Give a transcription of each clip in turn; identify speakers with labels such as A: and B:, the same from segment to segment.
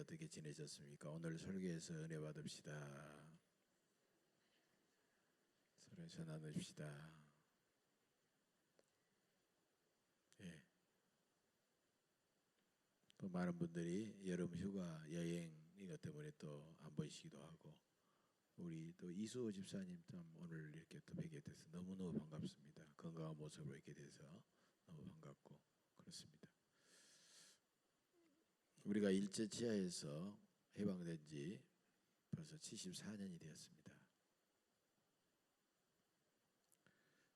A: 어떻게 지내셨습니까? 오늘 설교에서 은혜 받읍시다. 서로에서 나누십시다. 예. 또 많은 분들이 여름 휴가 여행 이것 때문에 또 안 보이시기도 하고, 우리 또 이수호 집사님 참 오늘 이렇게 또 뵙게 돼서 너무너무 반갑습니다. 건강한 모습으로 뵙게 돼서 너무 반갑고 그렇습니다. 우리가 일제 치하에서 해방된 지 벌써 74년이 되었습니다.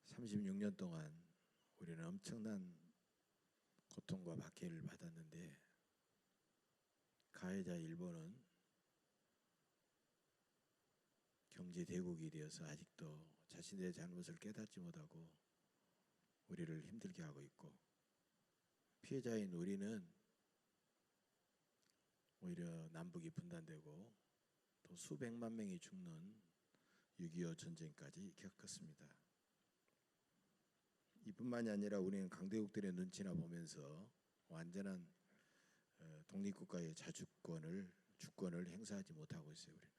A: 36년 동안 우리는 엄청난 고통과 박해를 받았는데, 가해자 일본은 경제 대국이 되어서 아직도 자신의 잘못을 깨닫지 못하고 우리를 힘들게 하고 있고, 피해자인 우리는 오히려 남북이 분단되고 또 수백만 명이 죽는 6.25 전쟁까지 겪었습니다. 이뿐만이 아니라 우리는 강대국들의 눈치나 보면서 완전한 독립국가의 주권을 행사하지 못하고 있어요. 우리는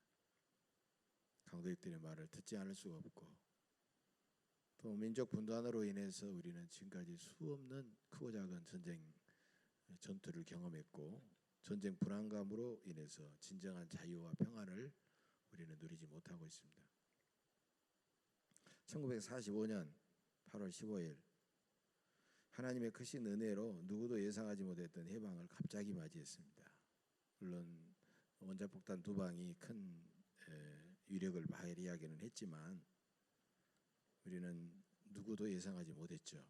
A: 강대국들의 말을 듣지 않을 수가 없고, 또 민족 분단으로 인해서 우리는 지금까지 수없는 크고 작은 전투를 경험했고, 전쟁 불안감으로 인해서 진정한 자유와 평안을 우리는 누리지 못하고 있습니다. 1945년 8월 15일 하나님의 크신 은혜로 누구도 예상하지 못했던 해방을 갑자기 맞이했습니다. 물론 원자폭탄 2방이 큰 위력을 발휘하기는 했지만 우리는 누구도 예상하지 못했죠.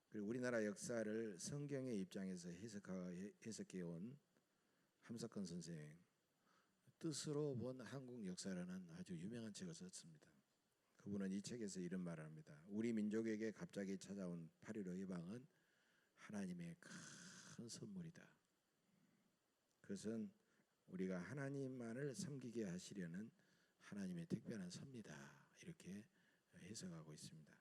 A: 그리고 우리나라 역사를 성경의 입장에서 해석해온 함석헌 선생, 뜻으로 본 한국 역사라는 아주 유명한 책을 썼습니다. 그분은 이 책에서 이런 말을 합니다. 우리 민족에게 갑자기 찾아온 8.15 해방은 하나님의 큰 선물이다. 그것은 우리가 하나님만을 섬기게 하시려는 하나님의 특별한 섭니다. 이렇게 해석하고 있습니다.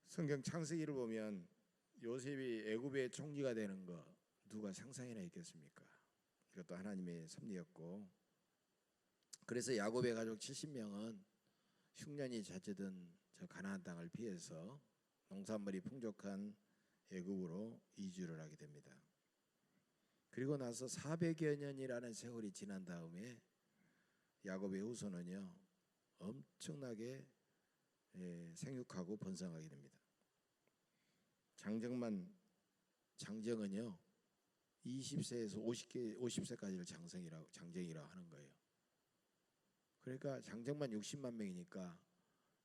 A: 성경 창세기를 보면 요셉이 애굽의 총리가 되는 거 누가 상상이나 했겠습니까? 이것도 하나님의 섭리였고, 그래서 야곱의 가족 70명은 흉년이 잦던 저 가나안 땅을 피해서 농산물이 풍족한 애굽으로 이주를 하게 됩니다. 그리고 나서 400여 년이라는 세월이 지난 다음에 야곱의 후손은요 엄청나게 생육하고 번성하게 됩니다. 장정은요 20세에서 50세까지를 장정이라고 하는 거예요. 그러니까 장정만 60만 명이니까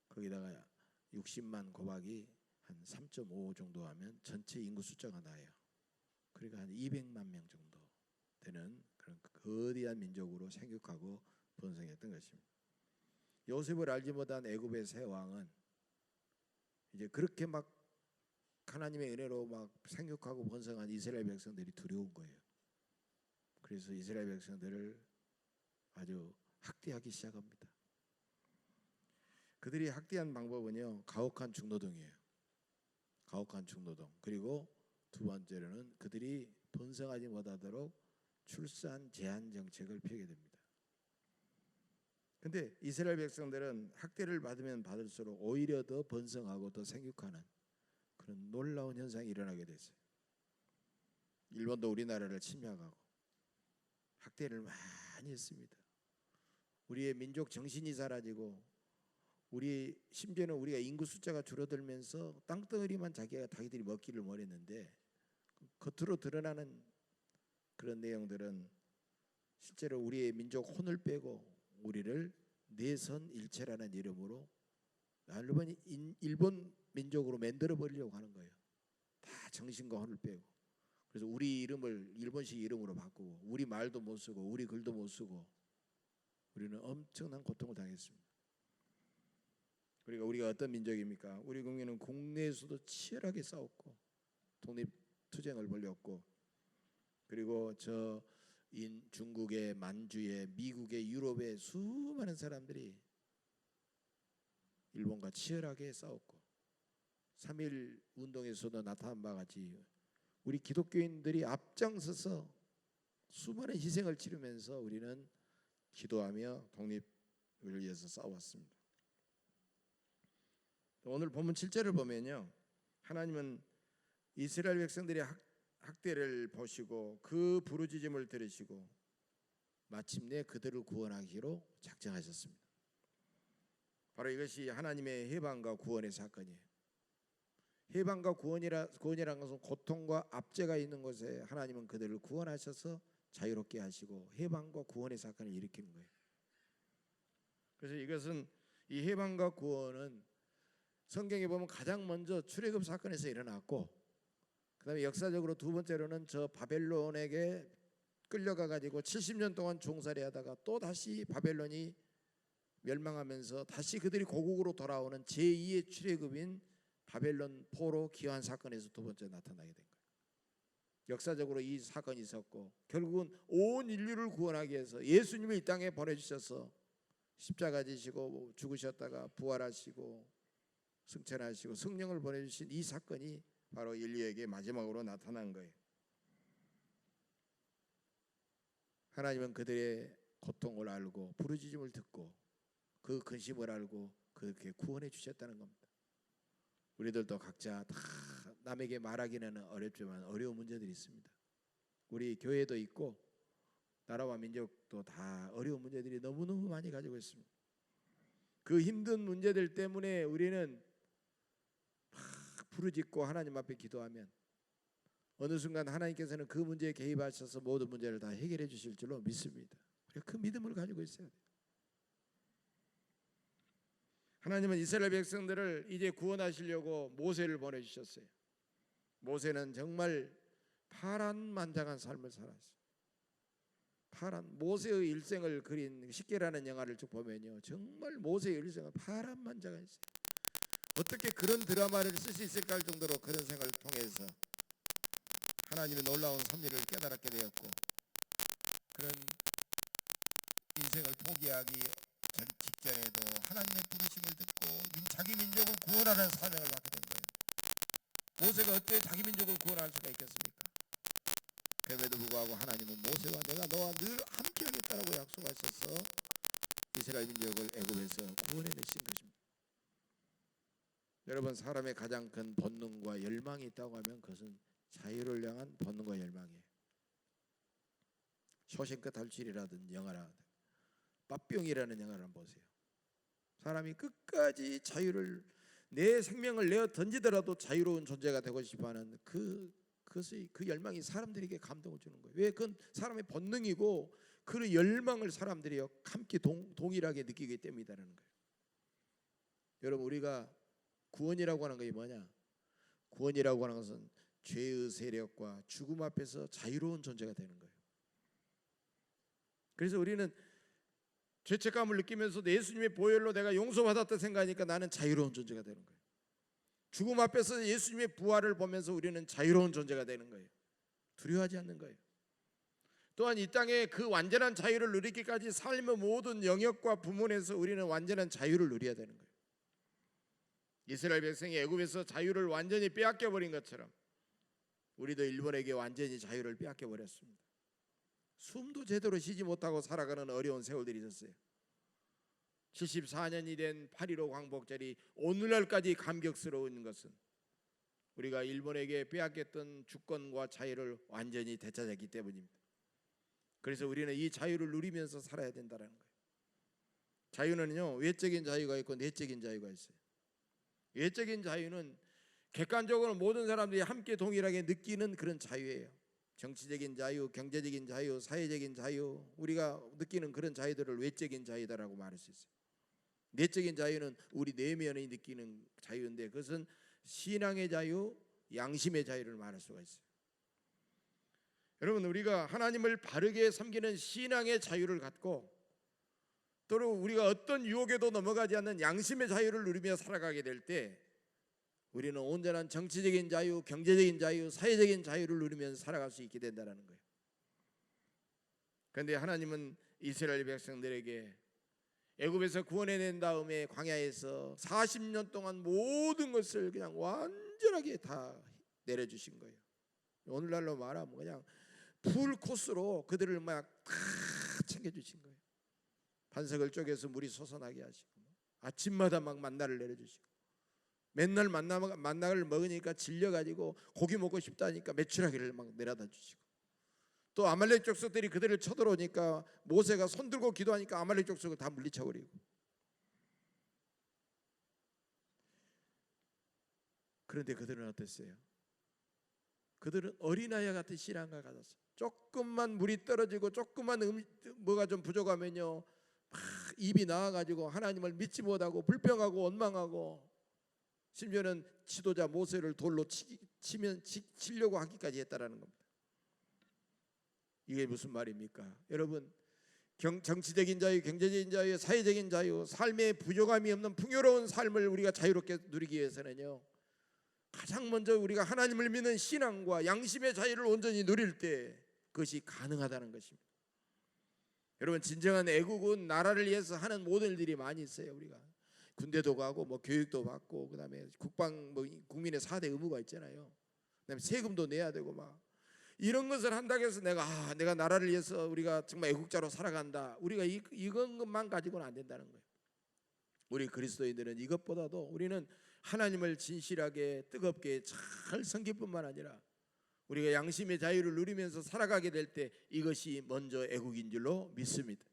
A: 거기다가 60만 곱하기 한 3.5 정도 하면 전체 인구 숫자가 나요. 그러니까 한 200만 명 정도 되는 그런 거대한 민족으로 생육하고 번성했던 것입니다. 요셉을 알지 못한 애굽의 새 왕은 이제 그렇게 막 하나님의 은혜로 막 생육하고 번성한 이스라엘 백성들이 두려운 거예요. 그래서 이스라엘 백성들을 아주 학대하기 시작합니다. 그들이 학대한 방법은요 가혹한 중노동이에요. 가혹한 중노동. 그리고 두 번째로는 그들이 번성하지 못하도록 출산 제한 정책을 펴게 됩니다. 그런데 이스라엘 백성들은 학대를 받으면 받을수록 오히려 더 번성하고 더 생육하는 그런 놀라운 현상이 일어나게 됐어요. 일본도 우리나라를 침략하고 학대를 많이 했습니다. 우리의 민족 정신이 사라지고 심지어는 우리가 인구 숫자가 줄어들면서 땅덩어리만 자기들이 먹기를 원했는데, 겉으로 드러나는 그런 내용들은 실제로 우리의 민족 혼을 빼고 우리를 내선일체라는 이름으로 일본 민족으로 만들어 버리려고 하는 거예요. 다 정신과 혼을 빼고. 그래서 우리 이름을 일본식 이름으로 바꾸고 우리 말도 못 쓰고 우리 글도 못 쓰고 우리는 엄청난 고통을 당했습니다. 그러니까 우리가 어떤 민족입니까? 우리 국민은 국내에서도 치열하게 싸웠고 독립투쟁을 벌였고, 그리고 중국의 만주의 미국의 유럽의 수많은 사람들이 일본과 치열하게 싸웠고, 3.1 운동에서도 나타난 바와 같이 우리 기독교인들이 앞장서서 수많은 희생을 치르면서 우리는 기도하며 독립을 위해서 싸웠습니다. 오늘 본문 7절을 보면요, 하나님은 이스라엘 백성들의 학대를 보시고 그 부르짖음을 들으시고 마침내 그들을 구원하기로 작정하셨습니다. 바로 이것이 하나님의 해방과 구원의 사건이에요. 해방과 구원이라는 것은 고통과 압제가 있는 곳에 하나님은 그들을 구원하셔서 자유롭게 하시고 해방과 구원의 사건을 일으키는 거예요. 그래서 이것은, 이 해방과 구원은 성경에 보면 가장 먼저 출애굽 사건에서 일어났고, 그 다음에 역사적으로 두 번째로는 저 바벨론에게 끌려가 가지고 70년 동안 종살이 하다가 또 다시 바벨론이 멸망하면서 다시 그들이 고국으로 돌아오는 제2의 출애굽인 바벨론 포로 귀환 사건에서 두 번째 나타나게 된 거예요. 역사적으로 이 사건이 있었고, 결국은 온 인류를 구원하기 위해서 예수님을 이 땅에 보내주셔서 십자가 지시고 죽으셨다가 부활하시고 승천하시고 성령을 보내주신 이 사건이 바로 인류에게 마지막으로 나타난 거예요. 하나님은 그들의 고통을 알고 부르짖음을 듣고 그 근심을 알고 그렇게 구원해 주셨다는 겁니다. 우리들도 각자 다 남에게 말하기는 어렵지만 어려운 문제들이 있습니다. 우리 교회도 있고 나라와 민족도 다 어려운 문제들이 너무너무 많이 가지고 있습니다. 그 힘든 문제들 때문에 우리는 막 부르짖고 하나님 앞에 기도하면 어느 순간 하나님께서는 그 문제에 개입하셔서 모든 문제를 다 해결해 주실 줄로 믿습니다. 그 믿음을 가지고 있어야 돼요. 하나님은 이스라엘 백성들을 이제 구원하시려고 모세를 보내주셨어요. 모세는 정말 파란만장한 삶을 살았어요. 모세의 일생을 그린 십계라는 영화를 쭉 보면요, 정말 모세의 일생은 파란만장했어요. 어떻게 그런 드라마를 쓸 수 있을까 할 정도로 그런 생활을 통해서 하나님의 놀라운 섭리를 깨달았게 되었고, 그런 인생을 포기하기 직전에도 하나님의 부르심을 듣고 자기 민족을 구원하는 사명을 받게 된 거예요. 모세가 어떻게 자기 민족을 구원할 수가 있겠습니까? 그럼에도 불구하고 하나님은 모세와 내가 너와 늘 함께하겠다라고 약속하셔서 이스라엘 민족을 애굽에서 구원해내신 것입니다. 여러분, 사람의 가장 큰 본능과 열망이 있다고 하면 그것은 자유를 향한 본능과 열망이에요. 쇼생크 탈출이라든 영화라든 빠병이라는 영화를 한번 보세요. 사람이 끝까지 자유를, 내 생명을 내어 던지더라도 자유로운 존재가 되고 싶어하는 그 열망이 사람들에게 감동을 주는 거예요. 왜? 그건 사람의 본능이고 그 열망을 사람들이 함께 동일하게 느끼기 때문이라는 거예요. 여러분, 우리가 구원이라고 하는 것이 뭐냐? 구원이라고 하는 것은 죄의 세력과 죽음 앞에서 자유로운 존재가 되는 거예요. 그래서 우리는 죄책감을 느끼면서도 예수님의 보혈로 내가 용서받았다 생각하니까 나는 자유로운 존재가 되는 거예요. 죽음 앞에서 예수님의 부활을 보면서 우리는 자유로운 존재가 되는 거예요. 두려워하지 않는 거예요. 또한 이 땅에 그 완전한 자유를 누리기까지 삶의 모든 영역과 부문에서 우리는 완전한 자유를 누려야 되는 거예요. 이스라엘 백성이 애굽에서 자유를 완전히 빼앗겨 버린 것처럼 우리도 일본에게 완전히 자유를 빼앗겨 버렸습니다. 숨도 제대로 쉬지 못하고 살아가는 어려운 세월들이 있었어요. 74년이 된 8.15 광복절이 오늘날까지 감격스러운 것은 우리가 일본에게 빼앗겼던 주권과 자유를 완전히 되찾았기 때문입니다. 그래서 우리는 이 자유를 누리면서 살아야 된다는 거예요. 자유는요, 외적인 자유가 있고 내적인 자유가 있어요. 외적인 자유는 객관적으로 모든 사람들이 함께 동일하게 느끼는 그런 자유예요. 정치적인 자유, 경제적인 자유, 사회적인 자유, 우리가 느끼는 그런 자유들을 외적인 자유다라고 말할 수 있어요. 내적인 자유는 우리 내면이 느끼는 자유인데 그것은 신앙의 자유, 양심의 자유를 말할 수가 있어요. 여러분, 우리가 하나님을 바르게 섬기는 신앙의 자유를 갖고 또는 우리가 어떤 유혹에도 넘어가지 않는 양심의 자유를 누리며 살아가게 될 때 우리는 온전한 정치적인 자유, 경제적인 자유, 사회적인 자유를 누리면서 살아갈 수 있게 된다는 거예요. 그런데 하나님은 이스라엘 백성들에게 애굽에서 구원해낸 다음에 광야에서 40년 동안 모든 것을 그냥 완전하게 다 내려주신 거예요. 오늘날로 말하면 그냥 풀 코스로 그들을 막 다 챙겨주신 거예요. 반석을 쪼개서 물이 솟아나게 하시고, 아침마다 막 만나를 내려주시고, 맨날 만나를 먹으니까 질려가지고 고기 먹고 싶다니까 메추라기를 막 내려다 주시고, 또 아말렉 족속들이 그들을 쳐들어오니까 모세가 손 들고 기도하니까 아말렉 족속을 다 물리쳐버리고. 그런데 그들은 어땠어요? 그들은 어린아이 같은 신앙을 가졌어요. 조금만 물이 떨어지고 조금만 뭐가 좀 부족하면요 막 입이 나와가지고 하나님을 믿지 못하고 불평하고 원망하고, 심지어는 지도자 모세를 돌로 치려고 하기까지 했다라는 겁니다. 이게 무슨 말입니까? 여러분, 정치적인 자유, 경제적인 자유, 사회적인 자유, 삶의 부족함이 없는 풍요로운 삶을 우리가 자유롭게 누리기 위해서는요, 가장 먼저 우리가 하나님을 믿는 신앙과 양심의 자유를 온전히 누릴 때 그것이 가능하다는 것입니다. 여러분, 진정한 애국은 나라를 위해서 하는 모든 일들이 많이 있어요. 우리가 군대도 가고 뭐 교육도 받고, 그다음에 국방 뭐 국민의 4대 의무가 있잖아요. 그다음에 세금도 내야 되고 막 이런 것을 한다고 해서 내가 나라를 위해서 우리가 정말 애국자로 살아간다, 우리가 이건 것만 가지고는 안 된다는 거예요. 우리 그리스도인들은 이것보다도 우리는 하나님을 진실하게 뜨겁게 잘 섬길 뿐만 아니라 우리가 양심의 자유를 누리면서 살아가게 될 때 이것이 먼저 애국인 줄로 믿습니다.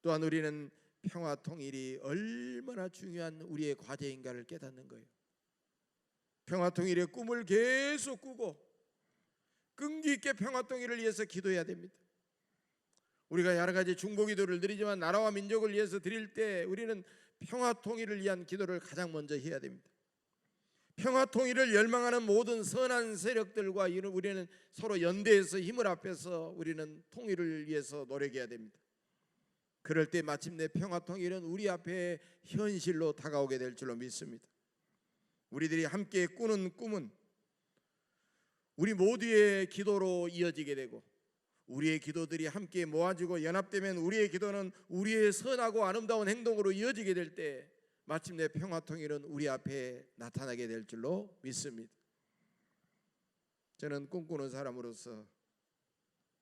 A: 또한 우리는 평화 통일이 얼마나 중요한 우리의 과제인가를 깨닫는 거예요. 평화 통일의 꿈을 계속 꾸고 끈기 있게 평화 통일을 위해서 기도해야 됩니다. 우리가 여러 가지 중보 기도를 드리지만 나라와 민족을 위해서 드릴 때 우리는 평화 통일을 위한 기도를 가장 먼저 해야 됩니다. 평화 통일을 열망하는 모든 선한 세력들과 우리는 서로 연대해서 힘을 합해서 우리는 통일을 위해서 노력해야 됩니다. 그럴 때 마침내 평화 통일은 우리 앞에 현실로 다가오게 될 줄로 믿습니다. 우리들이 함께 꾸는 꿈은 우리 모두의 기도로 이어지게 되고, 우리의 기도들이 함께 모아지고 연합되면 우리의 기도는 우리의 선하고 아름다운 행동으로 이어지게 될 때 마침내 평화 통일은 우리 앞에 나타나게 될 줄로 믿습니다. 저는 꿈꾸는 사람으로서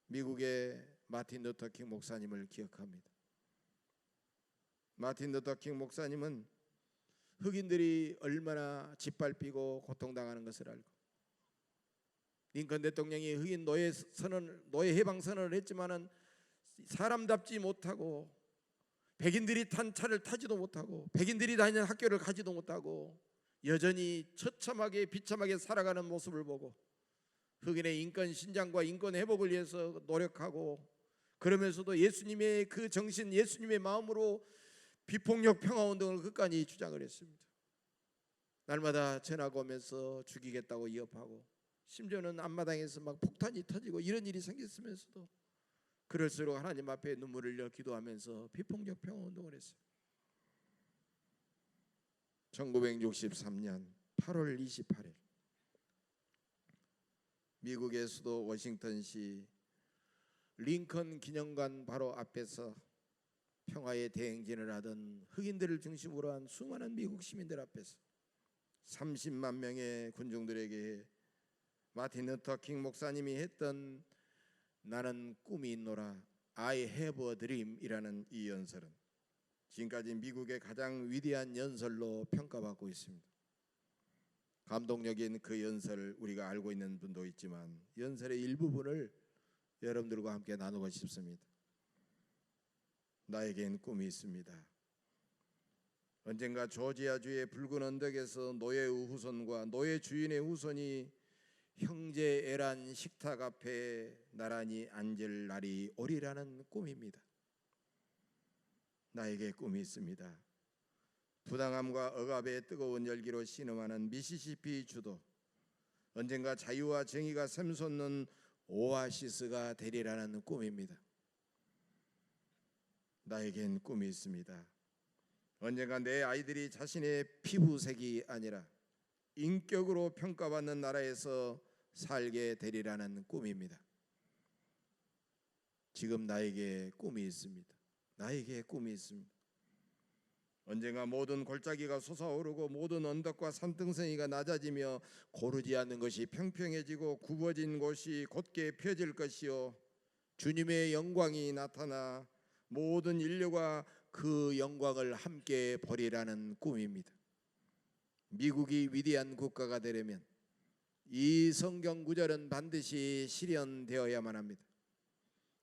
A: 미국의 마틴 루터 킹 목사님을 기억합니다. 마틴 루터 킹 목사님은 흑인들이 얼마나 짓밟히고 고통당하는 것을 알고, 링컨 대통령이 흑인 노예 해방 선언을 했지만은 사람답지 못하고, 백인들이 탄 차를 타지도 못하고, 백인들이 다니는 학교를 가지도 못하고 여전히 처참하게 비참하게 살아가는 모습을 보고 흑인의 인권 신장과 인권 회복을 위해서 노력하고, 그러면서도 예수님의 그 정신, 예수님의 마음으로 비폭력 평화운동을 끝까지 주장을 했습니다. 날마다 전화가 오면서 죽이겠다고 위협하고, 심지어는 앞마당에서 막 폭탄이 터지고 이런 일이 생겼으면서도 그럴수록 하나님 앞에 눈물을 흘려 기도하면서 비폭력 평화운동을 했어요. 1963년 8월 28일 미국의 수도 워싱턴시 링컨 기념관 바로 앞에서 평화의 대행진을 하던 흑인들을 중심으로 한 수많은 미국 시민들 앞에서 30만 명의 군중들에게 마틴 루터 킹 목사님이 했던 나는 꿈이 있노라, I have a dream 이라는 이 연설은 지금까지 미국의 가장 위대한 연설로 평가받고 있습니다. 감동적인 그 연설을 우리가 알고 있는 분도 있지만 연설의 일부분을 여러분들과 함께 나누고 싶습니다. 나에겐 꿈이 있습니다. 언젠가 조지아주의 붉은 언덕에서 노예의 후손과 노예 주인의 후손이 형제애란 식탁 앞에 나란히 앉을 날이 오리라는 꿈입니다. 나에게 꿈이 있습니다. 부당함과 억압의 뜨거운 열기로 신음하는 미시시피 주도, 언젠가 자유와 정의가 샘솟는 오아시스가 되리라는 꿈입니다. 나에겐 꿈이 있습니다. 언젠가 내 아이들이 자신의 피부색이 아니라 인격으로 평가받는 나라에서 살게 되리라는 꿈입니다. 지금 나에게 꿈이 있습니다. 나에게 꿈이 있습니다. 언젠가 모든 골짜기가 솟아오르고 모든 언덕과 산등성이가 낮아지며 고르지 않는 것이 평평해지고 굽어진 곳이 곧게 펴질 것이요 주님의 영광이 나타나 모든 인류가 그 영광을 함께 보리라는 꿈입니다. 미국이 위대한 국가가 되려면 이 성경 구절은 반드시 실현되어야만 합니다.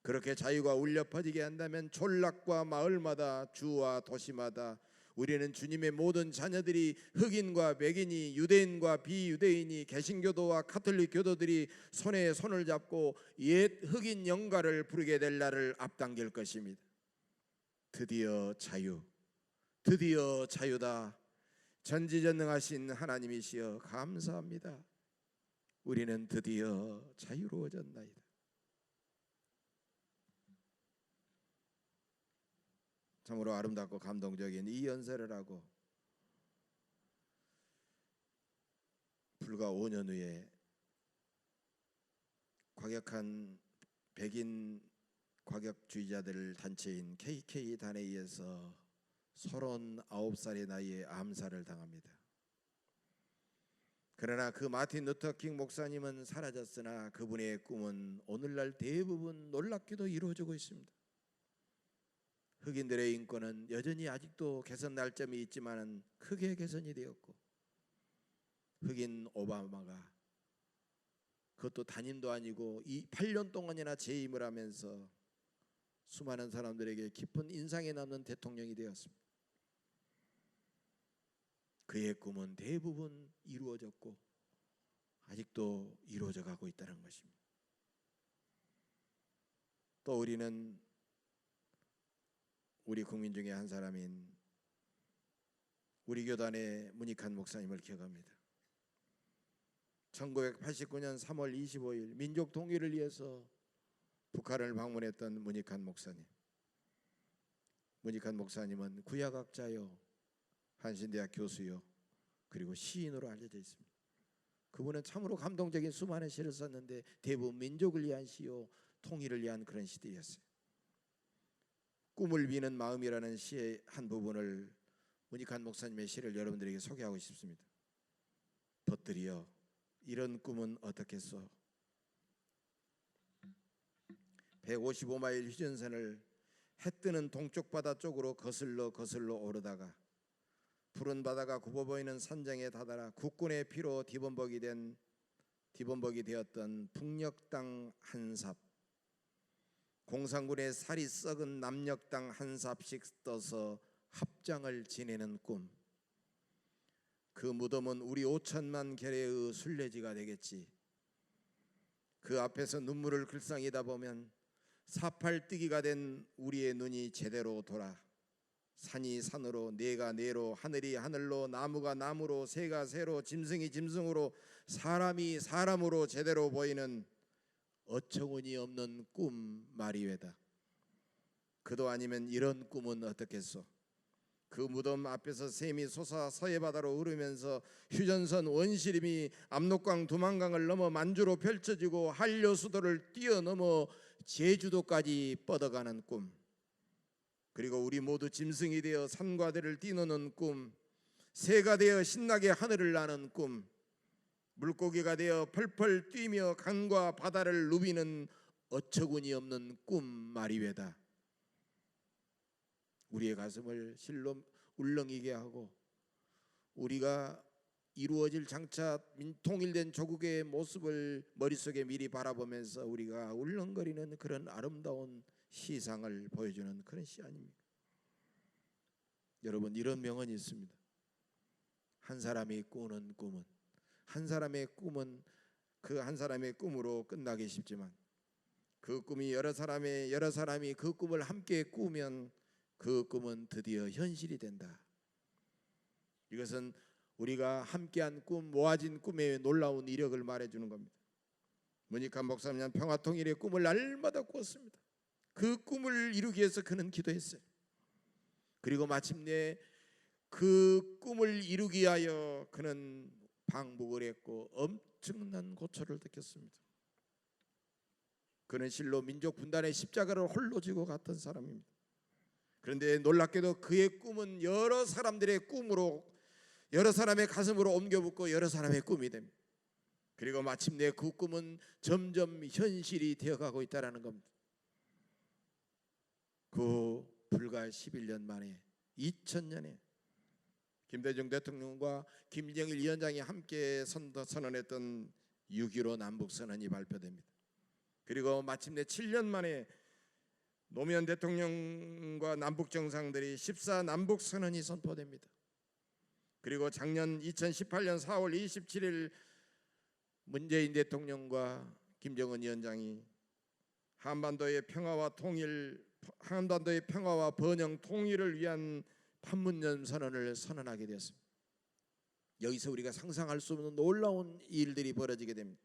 A: 그렇게 자유가 울려 퍼지게 한다면 촌락과 마을마다 주와 도시마다 우리는 주님의 모든 자녀들이 흑인과 백인이 유대인과 비유대인이 개신교도와 가톨릭 교도들이 손에 손을 잡고 옛 흑인 영가를 부르게 될 날을 앞당길 것입니다. 드디어 자유, 드디어 자유다. 전지전능하신 하나님이시여 감사합니다. 우리는 드디어 자유로워졌나이다. 참으로 아름답고 감동적인 이 연설을 하고 불과 5년 후에 과격한 백인 과격주의자들 단체인 KK단에 의해서 39살의 나이에 암살을 당합니다. 그러나 그 마틴 루터 킹 목사님은 사라졌으나 그분의 꿈은 오늘날 대부분 놀랍게도 이루어지고 있습니다. 흑인들의 인권은 여전히 아직도 개선 날점이 있지만 크게 개선이 되었고 흑인 오바마가 그것도 단임도 아니고 8년 동안이나 재임을 하면서 수많은 사람들에게 깊은 인상에 남는 대통령이 되었습니다. 그의 꿈은 대부분 이루어졌고 아직도 이루어져 가고 있다는 것입니다. 또 우리는 우리 국민 중에 한 사람인 우리 교단의 문익환 목사님을 기억합니다. 1989년 3월 25일 민족 통일을 위해서 북한을 방문했던 문익환 목사님. 문익환 목사님은 구약학자요, 한신대학 교수요, 그리고 시인으로 알려져 있습니다. 그분은 참으로 감동적인 수많은 시를 썼는데 대부분 민족을 위한 시요, 통일을 위한 그런 시들이었어요. 꿈을 비는 마음이라는 시의 한 부분을 문익환 목사님의 시를 여러분들에게 소개하고 싶습니다. 벗들이여 이런 꿈은 어떻겠소? 155마일 휴전선을 해 뜨는 동쪽 바다 쪽으로 거슬러 오르다가 푸른 바다가 굽어 보이는 산정에 다다라 국군의 피로 디범벅이 되었던 북녘 땅 한 삽, 공산군의 살이 썩은 남녘 땅 한 삽씩 떠서 합장을 지내는 꿈. 그 무덤은 우리 5천만 계례의 순례지가 되겠지. 그 앞에서 눈물을 글썽이다 보면 사팔뜨기가 된 우리의 눈이 제대로 돌아 산이 산으로, 내가 내로, 하늘이 하늘로, 나무가 나무로, 새가 새로, 짐승이 짐승으로, 사람이 사람으로 제대로 보이는 어처구니 없는 꿈 말이외다. 그도 아니면 이런 꿈은 어떻겠소? 그 무덤 앞에서 샘이 솟아 서해바다로 흐르면서 휴전선 원시림이 압록강 두만강을 넘어 만주로 펼쳐지고 한려수도를 뛰어넘어 제주도까지 뻗어가는 꿈. 그리고 우리 모두 짐승이 되어 산과 대를 뛰노는 꿈, 새가 되어 신나게 하늘을 나는 꿈, 물고기가 되어 펄펄 뛰며 강과 바다를 누비는 어처구니 없는 꿈 말이외다. 우리의 가슴을 실로 울렁이게 하고 우리가 이루어질 장차 통일된 조국의 모습을 머릿속에 미리 바라보면서 우리가 울렁거리는 그런 아름다운 시상을 보여주는 그런 시 아닙니까? 여러분, 이런 명언이 있습니다. 한 사람이 꾸는 꿈은, 한 사람의 꿈은 그 한 사람의 꿈으로 끝나기 쉽지만 그 꿈이 여러 사람이 그 꿈을 함께 꾸면 그 꿈은 드디어 현실이 된다. 이것은 우리가 함께한 꿈, 모아진 꿈의 놀라운 이력을 말해주는 겁니다. 문익환 목사님은 평화통일의 꿈을 날마다 꾸었습니다. 그 꿈을 이루기 위해서 그는 기도했어요. 그리고 마침내 그 꿈을 이루기 위하여 그는 방북을 했고 엄청난 고초를 느꼈습니다. 그는 실로 민족 분단의 십자가를 홀로 지고 갔던 사람입니다. 그런데 놀랍게도 그의 꿈은 여러 사람들의 꿈으로, 여러 사람의 가슴으로 옮겨붙고 여러 사람의 꿈이 됩니다. 그리고 마침내 그 꿈은 점점 현실이 되어가고 있다는 겁니다. 그 불과 11년 만에 2000년에 김대중 대통령과 김정일 위원장이 함께 선언했던 6.15 남북선언이 발표됩니다. 그리고 마침내 7년 만에 노무현 대통령과 남북 정상들이 14 남북선언이 선포됩니다. 그리고 작년 2018년 4월 27일 문재인 대통령과 김정은 위원장이 한반도의 평화와 번영 통일을 위한 판문점 선언을 선언하게 되었습니다. 여기서 우리가 상상할 수 없는 놀라운 일들이 벌어지게 됩니다.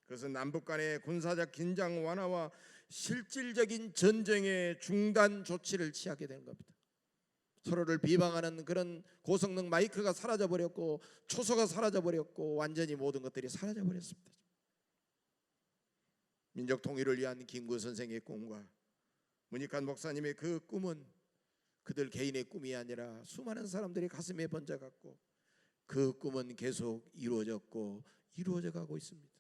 A: 그것은 남북 간의 군사적 긴장 완화와 실질적인 전쟁의 중단 조치를 취하게 되는 겁니다. 서로를 비방하는 그런 고성능 마이크가 사라져버렸고 초소가 사라져버렸고 완전히 모든 것들이 사라져버렸습니다. 민족 통일을 위한 김구 선생의 꿈과 문익환 목사님의 그 꿈은 그들 개인의 꿈이 아니라 수많은 사람들이 가슴에 번져갔고 그 꿈은 계속 이루어졌고 이루어져 가고 있습니다.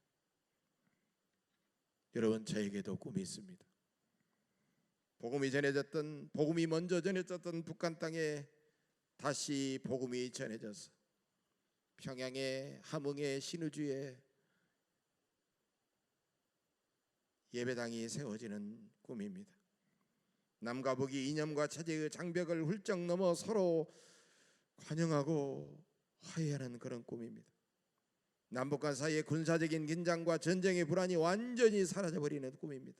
A: 여러분, 저에게도 꿈이 있습니다. 복음이 먼저 전해졌던 북한 땅에 다시 복음이 전해져서 평양의 함흥의 신의주에 예배당이 세워지는 꿈입니다. 남과 북이 이념과 체제의 장벽을 훌쩍 넘어 서로 관용하고 화해하는 그런 꿈입니다. 남북간 사이의 군사적인 긴장과 전쟁의 불안이 완전히 사라져버리는 꿈입니다.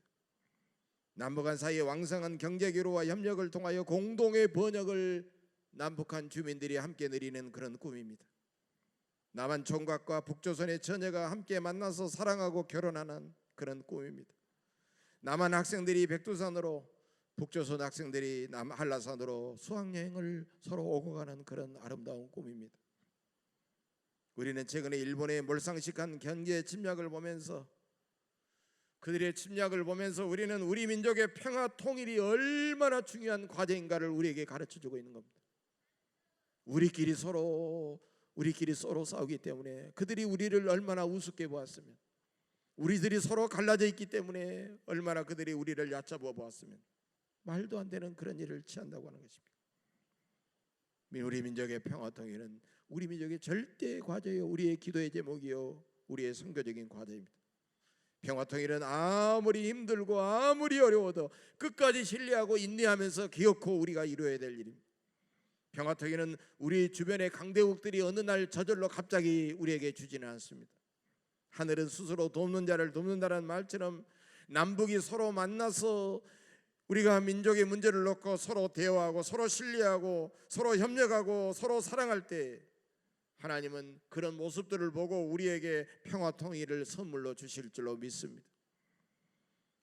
A: 남북한 사이의 왕성한 경제교류와 협력을 통하여 공동의 번영을 남북한 주민들이 함께 누리는 그런 꿈입니다. 남한 총각과 북조선의 처녀가 함께 만나서 사랑하고 결혼하는 그런 꿈입니다. 남한 학생들이 백두산으로, 북조선 학생들이 한라산으로 수학여행을 서로 오고 가는 그런 아름다운 꿈입니다. 우리는 최근에 일본의 몰상식한 경제 침략을 보면서 그들의 침략을 보면서 우리는 우리 민족의 평화 통일이 얼마나 중요한 과제인가를 우리에게 가르쳐주고 있는 겁니다. 우리끼리 서로 싸우기 때문에 그들이 우리를 얼마나 우습게 보았으면, 우리들이 서로 갈라져 있기 때문에 얼마나 그들이 우리를 얕잡아 보았으면 말도 안 되는 그런 일을 취한다고 하는 것입니다. 우리 민족의 평화 통일은 우리 민족의 절대 과제요, 우리의 기도의 제목이요, 우리의 선교적인 과제입니다. 평화 통일은 아무리 힘들고 아무리 어려워도 끝까지 신뢰하고 인내하면서 기어코 우리가 이루어야 될 일입니다. 평화 통일은 우리 주변의 강대국들이 어느 날 저절로 갑자기 우리에게 주지는 않습니다. 하늘은 스스로 돕는 자를 돕는다는 말처럼 남북이 서로 만나서 우리가 민족의 문제를 놓고 서로 대화하고 서로 신뢰하고 서로 협력하고 서로 사랑할 때 하나님은 그런 모습들을 보고 우리에게 평화 통일을 선물로 주실 줄로 믿습니다.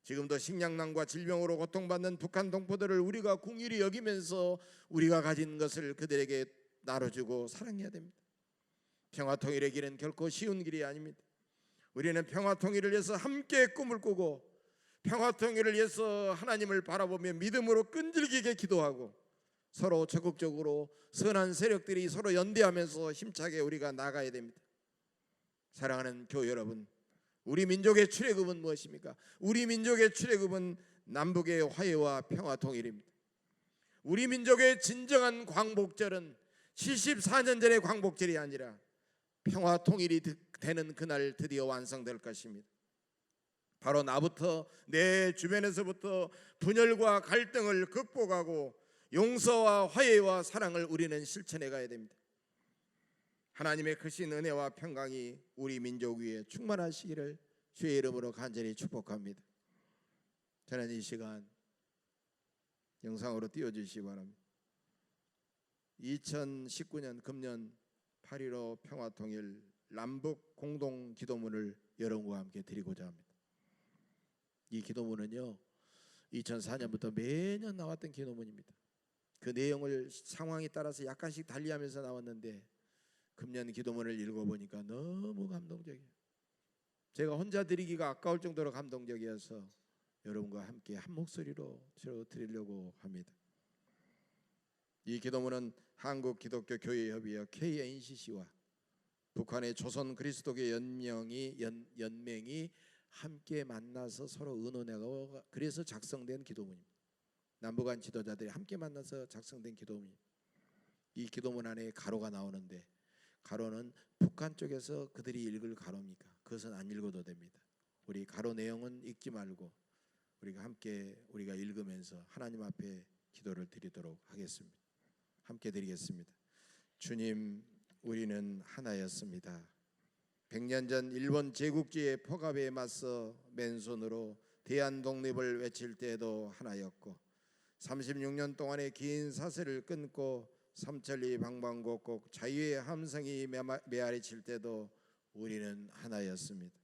A: 지금도 식량난과 질병으로 고통받는 북한 동포들을 우리가 긍휼히 여기면서 우리가 가진 것을 그들에게 나눠주고 사랑해야 됩니다. 평화 통일의 길은 결코 쉬운 길이 아닙니다. 우리는 평화 통일을 위해서 함께 꿈을 꾸고 평화 통일을 위해서 하나님을 바라보며 믿음으로 끈질기게 기도하고 서로 적극적으로 선한 세력들이 서로 연대하면서 힘차게 우리가 나가야 됩니다. 사랑하는 교회 여러분, 우리 민족의 출애굽은 무엇입니까? 우리 민족의 출애굽은 남북의 화해와 평화 통일입니다. 우리 민족의 진정한 광복절은 74년 전의 광복절이 아니라 평화 통일이 되는 그날 드디어 완성될 것입니다. 바로 나부터, 내 주변에서부터 분열과 갈등을 극복하고 용서와 화해와 사랑을 우리는 실천해 가야 됩니다. 하나님의 크신 은혜와 평강이 우리 민족 위에 충만하시기를 주의 이름으로 간절히 축복합니다. 저는 이 시간 영상으로 띄워주시기 바랍니다. 2019년 금년 8.15 평화통일 남북 공동 기도문을 여러분과 함께 드리고자 합니다. 이 기도문은요, 2004년부터 매년 나왔던 기도문입니다. 그 내용을 상황에 따라서 약간씩 달리하면서 나왔는데 금년 기도문을 읽어보니까 너무 감동적이에요. 제가 혼자 드리기가 아까울 정도로 감동적이어서 여러분과 함께 한 목소리로 드리려고 합니다. 이 기도문은 한국기독교교회협의회 KNCC와 북한의 조선 그리스도교 연맹이 함께 만나서 서로 의논하고 그래서 작성된 기도문입니다. 남북한 지도자들이 함께 만나서 작성된 기도문입니다. 이 기도문 안에 가로가 나오는데 가로는 북한 쪽에서 그들이 읽을 가로입니까? 그것은 안 읽어도 됩니다. 우리 가로 내용은 읽지 말고 우리가 함께 우리가 읽으면서 하나님 앞에 기도를 드리도록 하겠습니다. 함께 드리겠습니다. 주님, 우리는 하나였습니다. 100년 전 일본 제국주의의 포갑에 맞서 맨손으로 대한 독립을 외칠 때도 하나였고 36년 동안의 긴 사슬을 끊고 삼천리 방방곡곡 자유의 함성이 메아리칠 때도 우리는 하나였습니다.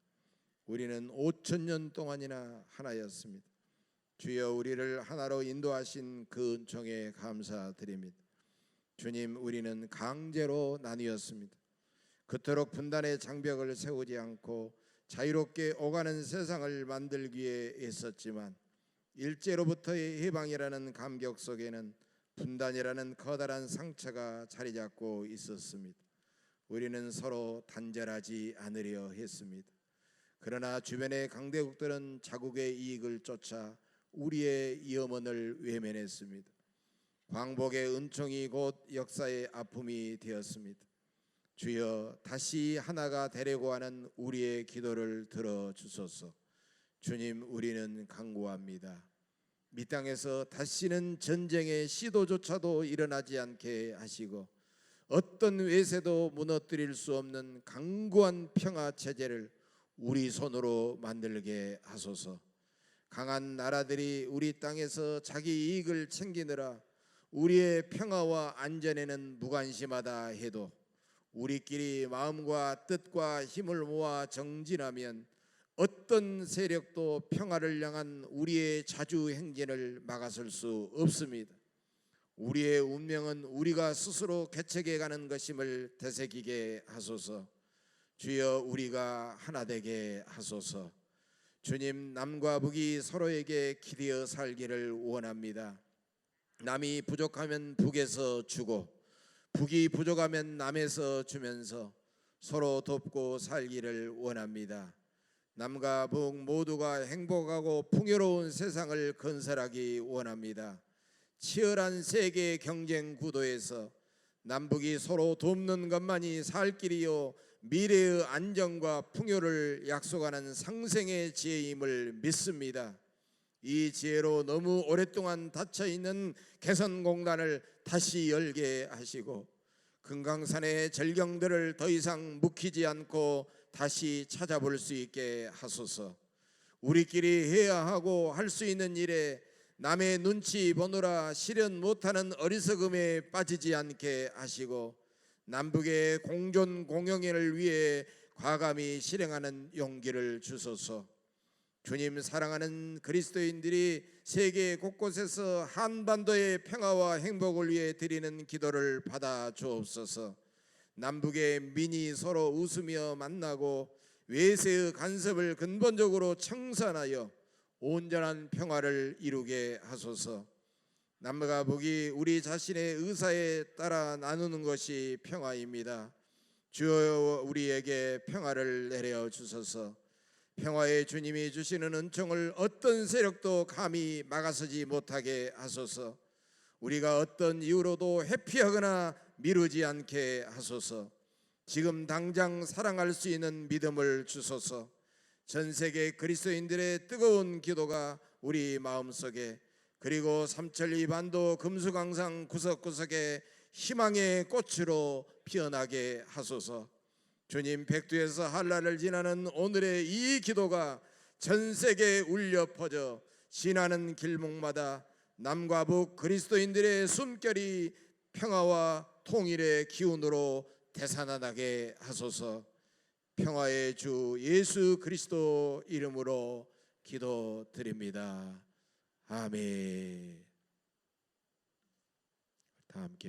A: 우리는 5,000년 동안이나 하나였습니다. 주여, 우리를 하나로 인도하신 그 은총에 감사드립니다. 주님, 우리는 강제로 나뉘었습니다. 그토록 분단의 장벽을 세우지 않고 자유롭게 오가는 세상을 만들기에 애썼지만 일제로부터의 해방이라는 감격 속에는 분단이라는 커다란 상처가 자리 잡고 있었습니다. 우리는 서로 단절하지 않으려 했습니다. 그러나 주변의 강대국들은 자국의 이익을 쫓아 우리의 염원을 외면했습니다. 광복의 은총이 곧 역사의 아픔이 되었습니다. 주여, 다시 하나가 되려고 하는 우리의 기도를 들어주소서. 주님, 우리는 간구합니다. 이 땅에서 다시는 전쟁의 시도조차도 일어나지 않게 하시고 어떤 외세도 무너뜨릴 수 없는 강고한 평화 체제를 우리 손으로 만들게 하소서. 강한 나라들이 우리 땅에서 자기 이익을 챙기느라 우리의 평화와 안전에는 무관심하다 해도 우리끼리 마음과 뜻과 힘을 모아 정진하면 어떤 세력도 평화를 향한 우리의 자주 행진을 막아설 수 없습니다. 우리의 운명은 우리가 스스로 개척해 가는 것임을 되새기게 하소서. 주여, 우리가 하나 되게 하소서. 주님, 남과 북이 서로에게 기대어 살기를 원합니다. 남이 부족하면 북에서 주고 북이 부족하면 남에서 주면서 서로 돕고 살기를 원합니다. 남과 북 모두가 행복하고 풍요로운 세상을 건설하기 원합니다. 치열한 세계 경쟁 구도에서 남북이 서로 돕는 것만이 살 길이요 미래의 안정과 풍요를 약속하는 상생의 지혜임을 믿습니다. 이 지혜로 너무 오랫동안 닫혀있는 개선공단을 다시 열게 하시고 금강산의 절경들을 더 이상 묵히지 않고 다시 찾아볼 수 있게 하소서. 우리끼리 해야 하고 할 수 있는 일에 남의 눈치 보느라 실현 못하는 어리석음에 빠지지 않게 하시고 남북의 공존 공영회를 위해 과감히 실행하는 용기를 주소서. 주님, 사랑하는 그리스도인들이 세계 곳곳에서 한반도의 평화와 행복을 위해 드리는 기도를 받아 주옵소서. 남북의 민이 서로 웃으며 만나고 외세의 간섭을 근본적으로 청산하여 온전한 평화를 이루게 하소서. 남과 북이 우리 자신의 의사에 따라 나누는 것이 평화입니다. 주여, 우리에게 평화를 내려 주소서. 평화의 주님이 주시는 은총을 어떤 세력도 감히 막아서지 못하게 하소서. 우리가 어떤 이유로도 회피하거나 미루지 않게 하소서. 지금 당장 사랑할 수 있는 믿음을 주소서. 전 세계 그리스도인들의 뜨거운 기도가 우리 마음속에 그리고 삼천리 반도 금수강산 구석구석에 희망의 꽃으로 피어나게 하소서. 주님, 백두에서 한라를 지나는 오늘의 이 기도가 전 세계에 울려 퍼져 지나는 길목마다 남과 북 그리스도인들의 숨결이 평화와 통일의 기운으로 되살아나게 하소서. 평화의 주 예수 그리스도 이름으로 기도드립니다. 아멘. 다 함께